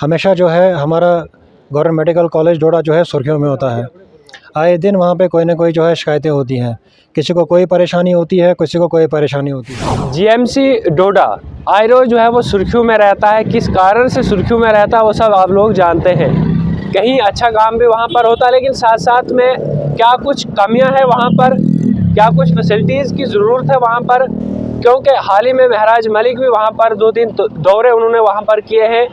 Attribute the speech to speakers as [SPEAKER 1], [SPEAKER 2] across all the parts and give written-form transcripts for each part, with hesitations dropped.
[SPEAKER 1] हमेशा जो है हमारा गवर्नमेंट मेडिकल कॉलेज डोडा जो है सुर्खियों में होता है। आए दिन वहाँ पे कोई ना कोई जो है शिकायतें होती हैं, किसी को कोई परेशानी होती है, किसी को कोई परेशानी होती है।
[SPEAKER 2] जीएमसी डोडा आए रोज जो है वो सुर्खियों में रहता है। किस कारण से सुर्खियों में रहता है वो सब आप लोग जानते हैं। कहीं अच्छा काम भी वहाँ पर होता है, लेकिन साथ साथ में क्या कुछ कमियाँ हैं वहाँ पर, क्या कुछ फैसिलिटीज़ की ज़रूरत है वहाँ पर। क्योंकि हाल ही में महराज मलिक भी वहाँ पर 2-3 दौरे उन्होंने वहाँ पर किए हैं।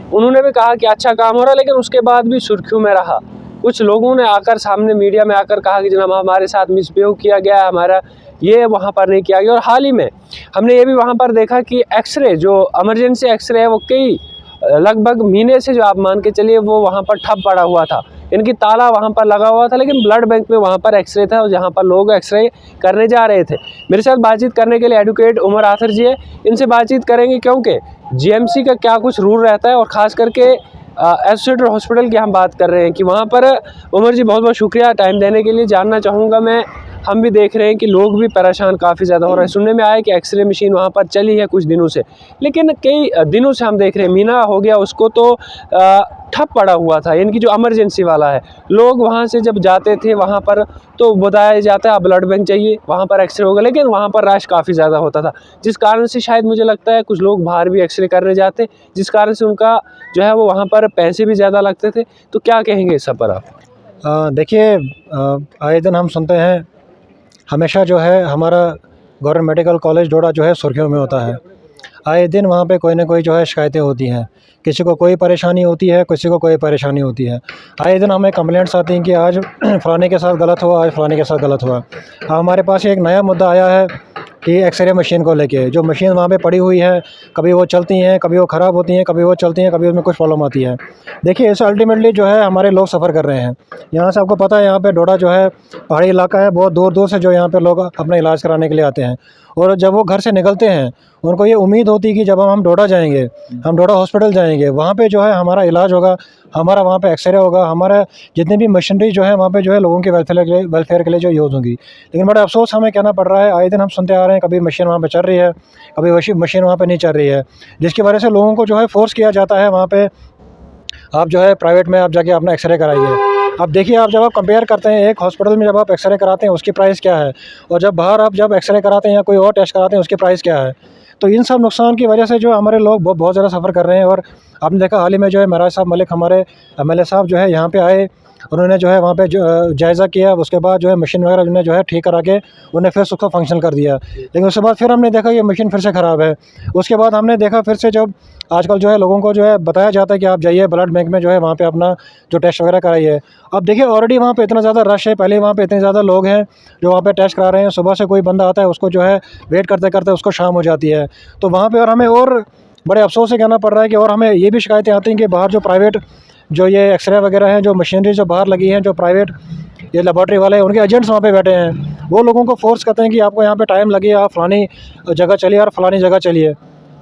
[SPEAKER 2] उन्होंने भी कहा कि अच्छा काम हो रहा है, लेकिन उसके बाद भी सुर्खियों में रहा। कुछ लोगों ने आकर सामने मीडिया में आकर कहा कि जनाब हमारे साथ मिसबिहेव किया गया है, हमारा ये वहाँ पर नहीं किया गया। और हाल ही में हमने ये भी वहाँ पर देखा कि एक्सरे जो इमरजेंसी एक्सरे है वो कई लगभग महीने से जो आप मान के चलिए वो वहाँ पर ठप पड़ा हुआ था। इनकी ताला वहाँ पर लगा हुआ था, लेकिन ब्लड बैंक में वहाँ पर एक्सरे था और जहाँ पर लोग एक्सरे करने जा रहे थे। मेरे साथ बातचीत करने के लिए एडवोकेट उमर आथिर जी है, इनसे बातचीत करेंगे क्योंकि जीएमसी का क्या कुछ रूल रहता है और ख़ास करके एसोसिएटेड हॉस्पिटल की हम बात कर रहे हैं कि वहाँ पर। उमर जी बहुत बहुत शुक्रिया टाइम देने के लिए। जानना चाहूँगा मैं, हम भी देख रहे हैं कि लोग भी परेशान काफ़ी ज़्यादा हो रहे हैं। सुनने में आया कि एक्सरे मशीन वहाँ पर चली है कुछ दिनों से, लेकिन कई दिनों से हम देख रहे हैं महीना हो गया उसको तो ठप पड़ा हुआ था। इनकी जो इमरजेंसी वाला है, लोग वहाँ से जब जाते थे वहाँ पर तो बताया जाता है आप ब्लड बैंक चाहिए, वहाँ पर एक्सरे होगा, लेकिन वहाँ पर रश काफ़ी ज़्यादा होता था, जिस कारण से शायद मुझे लगता है कुछ लोग बाहर भी एक्सरे करने जाते, जिस कारण से उनका जो है वो वहाँ पर पैसे भी ज़्यादा लगते थे। तो क्या कहेंगे इस सब पर आप?
[SPEAKER 1] देखिए, आए दिन हम सुनते हैं हमेशा जो है हमारा गवर्नमेंट मेडिकल कॉलेज डोडा जो है सुर्खियों में होता है। आए दिन वहाँ पे कोई ना कोई जो है शिकायतें होती हैं, किसी को कोई परेशानी होती है, किसी को कोई परेशानी होती है। आए दिन हमें कंप्लेंट्स आती हैं कि आज फ़लाने के साथ गलत हुआ, आज फ़लाने के साथ गलत हुआ। हमारे पास एक नया मुद्दा आया है कि एक्सरे मशीन को लेके, जो मशीन वहाँ पे पड़ी हुई है, कभी वो चलती हैं, कभी वो ख़राब होती हैं, कभी वो चलती हैं, कभी उसमें कुछ प्रॉब्लम आती है। देखिए, इससे अल्टीमेटली जो है हमारे लोग सफ़र कर रहे हैं। यहाँ से आपको पता है यहाँ पे डोडा जो है पहाड़ी इलाका है, बहुत दूर दूर से जो यहाँ पे लोग अपना इलाज कराने के लिए आते हैं। और जब वो घर से निकलते हैं उनको ये उम्मीद होती है कि जब हम डोडा जाएंगे, हम डोडा हॉस्पिटल जाएंगे, वहाँ पे जो है हमारा इलाज होगा, हमारा वहाँ पे एक्सरे होगा, हमारा जितनी भी मशीनरी जो है वहाँ पे जो है लोगों के वेलफेयर के लिए जो यूज़ होंगी। लेकिन बड़ा अफसोस हमें कहना पड़ रहा है, आए दिन हम सुनते आ रहे हैं कभी मशीन वहाँ पे चल रही है, कभी मशीन वहाँ पे नहीं चल रही है, जिसकी वजह से लोगों को जो है फोर्स किया जाता है वहाँ पे आप जो है प्राइवेट में आप जाके अपना एक्सरे कराइए। अब देखिए, आप जब आप कंपेयर करते हैं एक हॉस्पिटल में जब आप एक्सरे कराते हैं उसकी प्राइस क्या है, और जब बाहर आप जब एक्सरे कराते हैं या कोई और टेस्ट कराते हैं उसकी प्राइस क्या है। तो इन सब नुकसान की वजह से जो हमारे लोग बहुत ज़्यादा सफ़र कर रहे हैं। और आपने देखा हाल ही में जो है महराज साहब मलिक हमारे एमएलए साहब जो है यहाँ पे आए, उन्होंने जो है वहाँ पे जो जायज़ा किया, उसके बाद जो है मशीन वगैरह उन्होंने जो है ठीक करा के उन्हें फिर उसको फंक्शन कर दिया। लेकिन उसके बाद फिर हमने देखा ये मशीन फिर से ख़राब है। उसके बाद हमने देखा फिर से जब आजकल जो है लोगों को जो है बताया जाता है कि आप जाइए ब्लड बैंक में जो है वहाँ पे अपना जो टेस्ट वगैरह कराइए। अब देखिए, ऑलरेडी वहाँ पे इतना ज़्यादा रश है, पहले वहाँ पे इतने ज़्यादा लोग हैं जो वहाँ पे टेस्ट करा रहे हैं। सुबह से कोई बंदा आता है, उसको जो है वेट करते करते उसको शाम हो जाती है। तो वहाँ पर और हमें और बड़े अफसोस से कहना पड़ रहा है कि और हमें ये भी शिकायतें आती हैं कि बाहर जो प्राइवेट जो ये एक्सरे वगैरह हैं, जो मशीनरी जो बाहर लगी हैं, जो प्राइवेट ये लेबॉर्ट्री वाले उनके एजेंट्स वहाँ पे बैठे हैं, वो लोगों को फोर्स करते हैं कि आपको यहाँ पे टाइम लगे, आप फ़लानी जगह चलिए और फ़लानी जगह चलिए।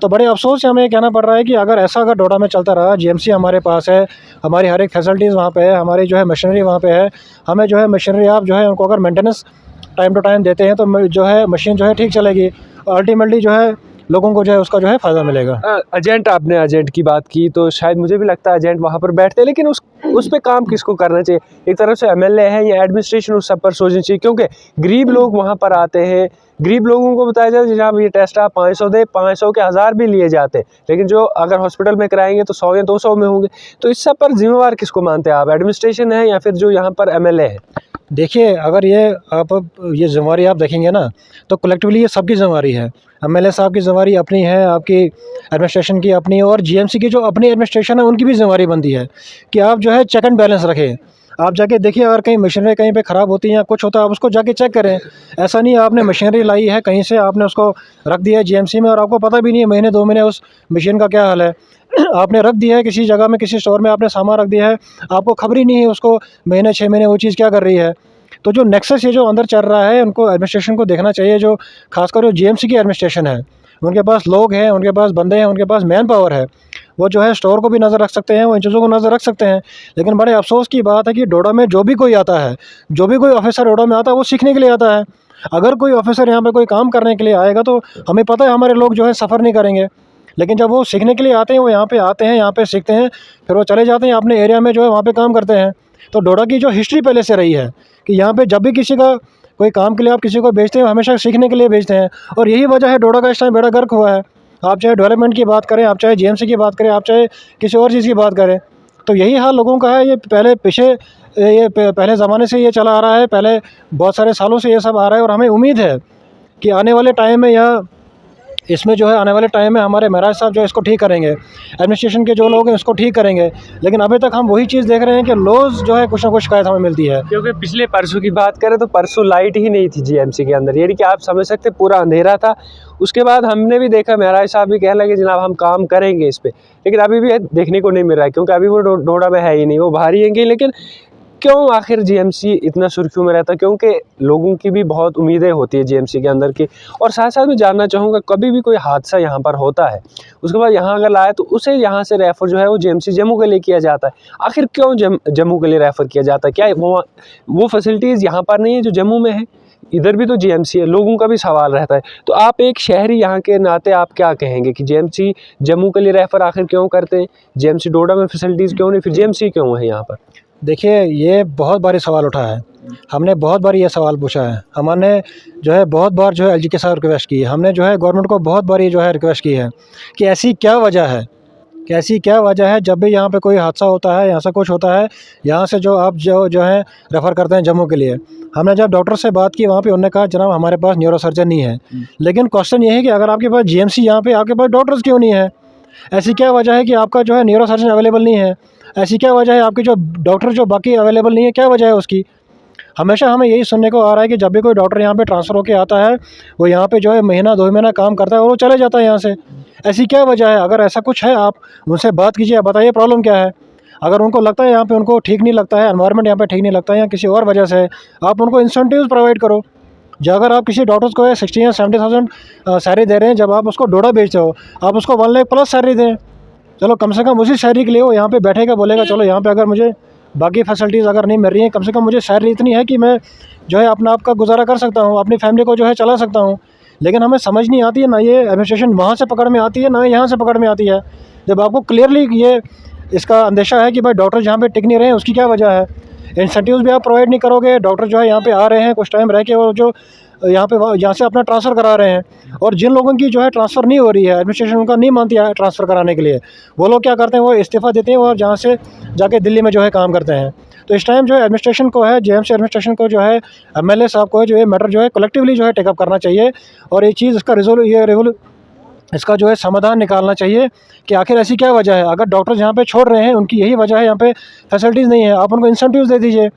[SPEAKER 1] तो बड़े अफसोस से हमें कहना पड़ रहा है कि अगर डोडा में चलता रहा, जीएमसी हमारे पास है, हमारी हर एक फैसिलिटीज़ वहाँ पे है, हमारी जो है मशीनरी वहाँ पे है, हमें जो है मशीनरी आप जो है उनको अगर मेंटेनेंस टाइम टू टाइम देते हैं तो जो है मशीन जो है ठीक चलेगी, अल्टीमेटली जो है लोगों को जो है उसका जो है फ़ायदा मिलेगा।
[SPEAKER 2] एजेंट, आपने एजेंट की बात की तो शायद मुझे भी लगता है एजेंट वहाँ पर बैठते हैं, लेकिन उस पे काम किसको करना चाहिए? एक तरफ से एमएलए है या एडमिनिस्ट्रेशन उस सब पर सोचनी चाहिए, क्योंकि गरीब लोग वहाँ पर आते हैं। गरीब लोगों को बताया जाए जहाँ ये टेस्ट आप 500 दे, 500 के 1000 भी लिए जाते हैं, लेकिन जो अगर हॉस्पिटल में कराएंगे तो 100 या 200 में होंगे। तो इस सब पर जिम्मेवार किसको मानते हैं आप, एडमिनिस्ट्रेशन है या फिर जो यहाँ पर एमएलए है?
[SPEAKER 1] देखिए, अगर ये ज़िम्मेवारी आप देखेंगे ना तो कलेक्टिवली ये सबकी ज़िम्मेवारी है। एमएलए साहब की ज़िम्मेवारी अपनी है, आपकी एडमिनिस्ट्रेशन की अपनी, और जीएमसी की जो अपनी एडमिनिस्ट्रेशन है उनकी भी ज़िम्मेवारी बनती है कि आप जो है चेक एंड बैलेंस रखें। आप जाके देखिए, अगर कहीं मशीनरी कहीं पे ख़राब होती है या कुछ होता है, आप उसको जाके चेक करें। ऐसा नहीं है आपने मशीनरी लाई है कहीं से, आपने उसको रख दिया है जीएमसी में और आपको पता भी नहीं है महीने 2 महीने उस मशीन का क्या हाल है। आपने रख दिया है किसी जगह में, किसी स्टोर में आपने सामान रख दिया है, आपको खबर ही नहीं है उसको महीने 6 महीने वो चीज़ क्या कर रही है। तो जो नेक्सस ये जो अंदर चल रहा है, उनको एडमिनिस्ट्रेशन को देखना चाहिए, जो खासकर जो जीएमसी की एडमिनिस्ट्रेशन है, उनके पास लोग हैं, उनके पास बंदे हैं, उनके पास मैन पावर है। वो जो है स्टोर को भी नज़र रख सकते हैं, वो इन चीज़ों को नज़र रख सकते हैं। लेकिन बड़े अफसोस की बात है कि डोडा में जो भी कोई आता है, जो भी कोई ऑफिसर डोडा में आता है, वो सीखने के लिए आता है। अगर कोई ऑफिसर यहाँ पे कोई काम करने के लिए आएगा तो हमें पता है हमारे लोग जो है सफ़र नहीं करेंगे। लेकिन जब वो सीखने के लिए आते हैं, वो यहाँ पे आते हैं, यहाँ पे सीखते हैं, फिर वो चले जाते हैं अपने एरिया में जो है वहाँ पे काम करते हैं। तो डोडा की जो हिस्ट्री पहले से रही है कि यहाँ पे जब भी किसी का कोई काम के लिए आप किसी को भेजते हैं, हमेशा सीखने के लिए भेजते हैं। और यही वजह है डोडा का इस टाइम बेड़ा गर्क हुआ है। आप चाहे डेवलपमेंट की बात करें, आप चाहे जीएमसी की बात करें, आप चाहे किसी और चीज़ की बात करें, तो यही हाल लोगों का है। ये पहले ज़माने से ये चला आ रहा है, पहले बहुत सारे सालों से ये सब आ रहा है। और हमें उम्मीद है कि आने वाले टाइम में इसमें जो है आने वाले टाइम में हमारे महाराज साहब जो है इसको ठीक करेंगे, एडमिनिस्ट्रेशन के जो लोग हैं इसको ठीक करेंगे। लेकिन अभी तक हम वही चीज़ देख रहे हैं कि रोज़ जो है कुछ ना कुछ शिकायत हमें मिलती है।
[SPEAKER 2] क्योंकि पिछले परसों की बात करें तो परसों लाइट ही नहीं थी जीएमसी के अंदर, यानी कि आप समझ सकते पूरा अंधेरा था। उसके बाद हमने भी देखा, महाराज साहब भी कहने लगे जनाब हम काम करेंगे इस पर, लेकिन अभी भी देखने को नहीं मिल रहा है, क्योंकि अभी वो डोडा में है ही नहीं। वो बाहर ही हैं, लेकिन क्यों आखिर जीएमसी इतना सुर्खियों में रहता है? क्योंकि लोगों की भी बहुत उम्मीदें होती है जीएमसी के अंदर की। और साथ साथ मैं जानना चाहूँगा, कभी भी कोई हादसा यहाँ पर होता है, उसके बाद यहाँ अगर लाए तो उसे यहाँ से रेफ़र जो है वो जीएमसी जम्मू के लिए किया जाता है। आखिर क्यों जम्मू के लिए रेफ़र किया जाता है? क्या वो फैसिलिटीज़ यहाँ पर नहीं है जो जम्मू में है? इधर भी तो जीएमसी है, लोगों का भी सवाल रहता है। तो आप एक शहरी यहाँ के नाते आप क्या कहेंगे कि जीएमसी जम्मू के लिए रेफ़र आखिर क्यों करते हैं? जीएमसी डोडा में फैसिलिटीज़ क्यों नहीं, फिर जीएमसी क्यों है यहाँ पर?
[SPEAKER 1] देखिए, ये बहुत बारी सवाल उठा है, हमने बहुत बार ये सवाल पूछा है। हमने जो है बहुत बार जो है एलजी के साथ रिक्वेस्ट की है, हमने जो है गवर्नमेंट को बहुत बार जो है रिक्वेस्ट की है कि ऐसी क्या वजह है, कि ऐसी क्या वजह है जब भी यहाँ पे कोई हादसा होता है, यहाँ से कुछ होता है, यहाँ से जो आप जो है रेफ़र करते हैं जम्मू के लिए। हमने जब डॉक्टर से बात की वहाँ पे उन्होंने कहा जनाब हमारे पास न्यूरो सर्जन नहीं है। लेकिन क्वेश्चन ये है कि अगर आपके पास जीएमसी यहाँ पे आपके पास डॉक्टर्स क्यों नहीं है? ऐसी क्या वजह है कि आपका जो है न्यूरो सर्जन अवेलेबल नहीं है? ऐसी क्या वजह है आपके जो डॉक्टर जो बाकी अवेलेबल नहीं है, क्या वजह है उसकी? हमेशा हमें यही सुनने को आ रहा है कि जब भी कोई डॉक्टर यहाँ पे ट्रांसफ़र होकर आता है, वो यहाँ पे जो है महीना 2 महीना काम करता है और वो चले जाता है यहाँ से। ऐसी क्या वजह है? अगर ऐसा कुछ है आप उनसे बात कीजिए, आप बताइए प्रॉब्लम क्या है। अगर उनको लगता है यहाँ पे उनको ठीक नहीं लगता है, एनवायरनमेंट यहाँ पे ठीक नहीं लगता है या किसी और वजह से, आप उनको इंसेंटिव्स प्रोवाइड करो। जो अगर आप किसी डॉक्टर्स को 60 या 70,000 सैलरी दे रहे हैं, जब आप उसको डोडा बेचते हो, आप उसको 1 लाख प्लस सैलरी दें। चलो कम से कम उसी सैलरी के लिए वो यहाँ पे बैठेगा, बोलेगा चलो यहाँ पे अगर मुझे बाकी फैसिलिटीज़ अगर नहीं मिल रही हैं, कम से कम मुझे सैलरी इतनी है कि मैं जो है अपना आपका गुजारा कर सकता हूँ, अपनी फैमिली को जो है चला सकता हूँ। लेकिन हमें समझ नहीं आती है, ना ये एडमिनिस्ट्रेशन वहाँ से पकड़ में आती है, ना यहाँ से पकड़ में आती है। जब आपको क्लियरली ये इसका अंदेशा है कि भाई डॉक्टर जहाँ पे टिक नहीं रहे हैं, उसकी क्या वजह है? इंसेंटिव्स भी आप प्रोवाइड नहीं करोगे, डॉक्टर जो है यहाँ पे आ रहे हैं कुछ टाइम रह के और जो यहाँ से अपना ट्रांसफ़र करा रहे हैं, और जिन लोगों की जो है ट्रांसफ़र नहीं हो रही है, एडमिनिस्ट्रेशन उनका नहीं मानती है ट्रांसफ़र कराने के लिए, वो लोग क्या करते हैं, वो इस्तीफ़ा देते हैं और जहाँ से जाके दिल्ली में जो है काम करते हैं। तो इस टाइम जो है एडमिनिस्ट्रेशन को है, जीएमसी एडमिनिस्ट्रेशन को जो है, एमएलए साहब को है जो ये मैटर जो है कलेक्टिवली जो है टेकअप करना चाहिए और ये चीज़ इसका जो है समाधान निकालना चाहिए कि आखिर ऐसी क्या वजह है। अगर डॉक्टर यहाँ पे छोड़ रहे हैं, उनकी यही वजह है, यहाँ पे फैसिलिटीज़ नहीं है, आप उनको इंसेंटिव्स दे दीजिए।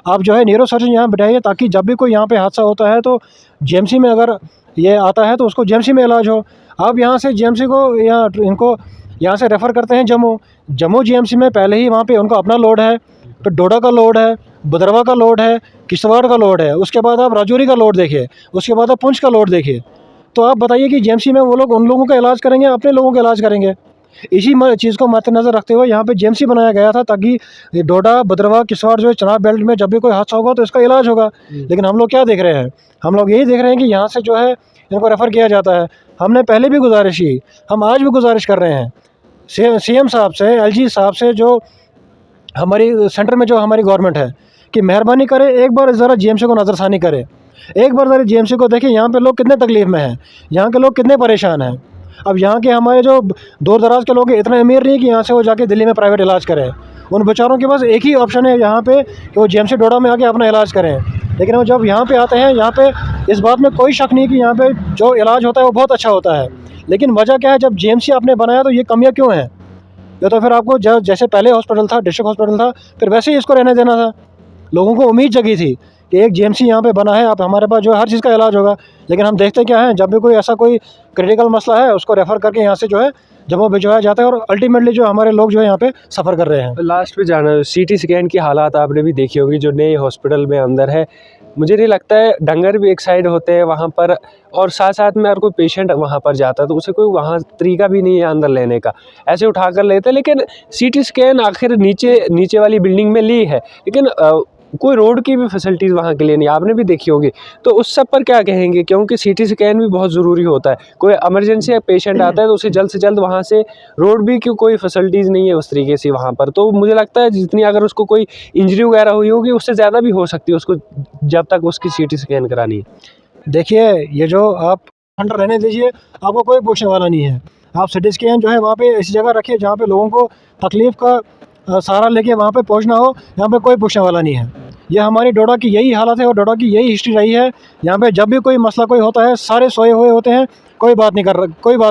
[SPEAKER 1] आप जो है न्यूरो सर्जन यहाँ बिठाइए, ताकि जब भी कोई यहाँ पे हादसा होता है तो जीएमसी में अगर ये आता है तो उसको जीएमसी में इलाज हो। आप यहाँ से जीएमसी को या इनको यहाँ से रेफ़र करते हैं जम्मू जीएमसी में पहले ही वहाँ पे उनको अपना लोड है, फिर डोडा का लोड है, भदरवा का लोड है, किश्तवाड़ का लोड है, उसके बाद आप राजौरी का लोड देखिए, उसके बाद आप पुंछ का लोड देखिए। तो आप बताइए कि जीएमसी में वो लोग उन लोगों का इलाज करेंगे, अपने लोगों का इलाज करेंगे? इसी चीज़ को मद्देनज़र रखते हुए यहाँ पे जीएमसी बनाया गया था, ताकि डोडा, भदरवा, किश्तवाड़ जो है चनाब बेल्ट में जब भी कोई हादसा होगा तो इसका इलाज होगा। लेकिन हम लोग क्या देख रहे हैं? हम लोग यही देख रहे हैं कि यहाँ से जो है इनको रेफ़र किया जाता है। हमने पहले भी गुजारिश की, हम आज भी गुजारिश कर रहे हैं सीएम साहब से, एलजी साहब से, जो हमारी सेंटर में जो हमारी गवर्नमेंट है, कि मेहरबानी करें एक बार ज़रा जीएमसी को नज़रसानी करें, एक बार ज़रा जीएमसी को देखें यहाँ पे लोग कितने तकलीफ़ में हैं, यहाँ के लोग कितने परेशान हैं। अब यहाँ के हमारे जो दूर दराज के लोग हैं, इतने अमीर नहीं कि यहाँ से वो जाके दिल्ली में प्राइवेट इलाज करें। उन बेचारों के पास एक ही ऑप्शन है यहाँ पे कि वो जीएमसी डोडा में आके अपना इलाज करें। लेकिन वो जब यहाँ पे आते हैं, यहाँ पे इस बात में कोई शक नहीं कि यहाँ पे जो इलाज होता है वो बहुत अच्छा होता है। लेकिन वजह क्या है, जब जीएमसी आपने बनाया तो ये कमियाँ क्यों हैं? या तो फिर आपको जैसे पहले हॉस्पिटल था, डिस्ट्रिक्ट हॉस्पिटल था, फिर वैसे ही इसको रहने देना था। लोगों को उम्मीद जगी थी कि एक जीएमसी यहाँ पे बना है, अब हमारे पास जो है हर चीज़ का इलाज होगा। लेकिन हम देखते क्या है, जब भी कोई ऐसा कोई क्रिटिकल मसला है, उसको रेफ़र करके यहाँ से जो है जम्मू भिजवाया जाता है और अल्टीमेटली जो हमारे लोग जो है यहाँ पे सफ़र कर रहे हैं।
[SPEAKER 2] लास्ट पे जाना, सीटी स्कैन की हालात आपने भी देखी होगी जो नए हॉस्पिटल में अंदर है। मुझे नहीं लगता है, डंगर भी एक साइड होते हैं वहाँ पर, और साथ साथ में अगर कोई पेशेंट वहाँ पर जाता है तो उसे कोई वहाँ तरीका भी नहीं है अंदर लेने का, ऐसे उठा कर लेते हैं। लेकिन सीटी स्कैन आखिर नीचे वाली बिल्डिंग में ली है, लेकिन कोई रोड की भी फैसिलिटीज़ वहाँ के लिए नहीं, आपने भी देखी होगी। तो उस सब पर क्या कहेंगे, क्योंकि सीटी स्कैन भी बहुत ज़रूरी होता है, कोई इमरजेंसी या पेशेंट आता है तो उसे जल्द से जल्द वहाँ से, रोड भी क्यों कोई फैसिलिटीज़ नहीं है उस तरीके से वहाँ पर। तो मुझे लगता है जितनी अगर उसको कोई इंजरी वगैरह हुई होगी उससे ज़्यादा भी हो सकती है उसको, जब तक उसकी सीटी स्कैन करानी है।
[SPEAKER 1] देखिए, ये जो आप अंडर रहने दीजिए, आपको कोई पूछने वाला नहीं है। आप सिटी स्कैन जो है वहाँ पे ऐसी जगह रखिए जहाँ पे लोगों को तकलीफ़ का सहारा लेके वहाँ पे पहुँचना हो, यहाँ पे कोई पूछने वाला नहीं है। ये हमारी डोडा की यही हालत है और डोडा की यही हिस्ट्री रही है। यहाँ पे जब भी कोई मसला कोई होता है, सारे सोए हुए होते हैं, कोई बात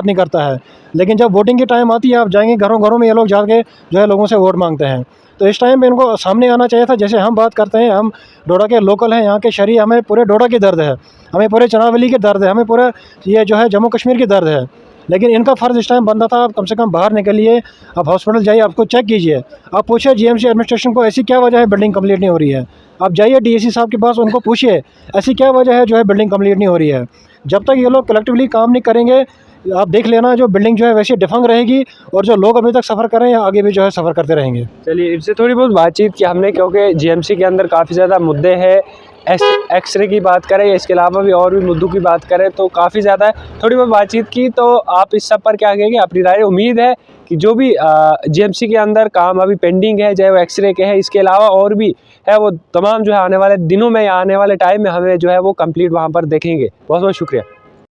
[SPEAKER 1] नहीं करता है। लेकिन जब वोटिंग की टाइम आती है, आप जाएँगे घरों-घरों में, ये लोग जाके जो है लोगों से वोट माँगते हैं। तो इस टाइम पे इनको सामने आना चाहिए था। जैसे हम बात करते हैं, हम डोडा के लोकल हैं, यहाँ के शहरी, हमें पूरे डोडा की दर्द है, हमें पूरे चनावली की दर्द है, हमें पूरा ये जो है जम्मू कश्मीर की दर्द है। लेकिन इनका फ़र्ज़ इस टाइम बनता था, आप कम से कम बाहर निकलिए, आप हॉस्पिटल जाइए, आपको चेक कीजिए, आप पूछिए जीएमसी एडमिनिस्ट्रेशन को ऐसी क्या वजह है बिल्डिंग कंप्लीट नहीं हो रही है। आप जाइए डीएसी साहब के पास, उनको पूछिए ऐसी क्या वजह है जो है बिल्डिंग कंप्लीट नहीं हो रही है। जब तक ये लोग कलेक्टिवली काम नहीं करेंगे, आप देख लेना, जो बिल्डिंग जो है वैसे डिफंग रहेगी और जो लोग अभी तक सफ़र कर रहे हैं आगे भी जो है सफ़र करते रहेंगे।
[SPEAKER 2] चलिए, इनसे थोड़ी बहुत बातचीत की हमने, क्योंकि जीएमसी के अंदर काफ़ी ज़्यादा मुद्दे हैं। एक्सरे की बात करें या इसके अलावा भी और भी मुद्दों की बात करें तो काफ़ी ज़्यादा है। थोड़ी बहुत बातचीत की, तो आप इस सब पर क्या कहेंगे, अपनी राय? उम्मीद है कि जो भी जीएमसी के अंदर काम अभी पेंडिंग है, चाहे वो एक्सरे के है, इसके अलावा और भी है, वो तमाम जो है आने वाले दिनों में या आने वाले टाइम में हमें जो है वो कंप्लीट वहाँ पर देखेंगे। बहुत बहुत शुक्रिया।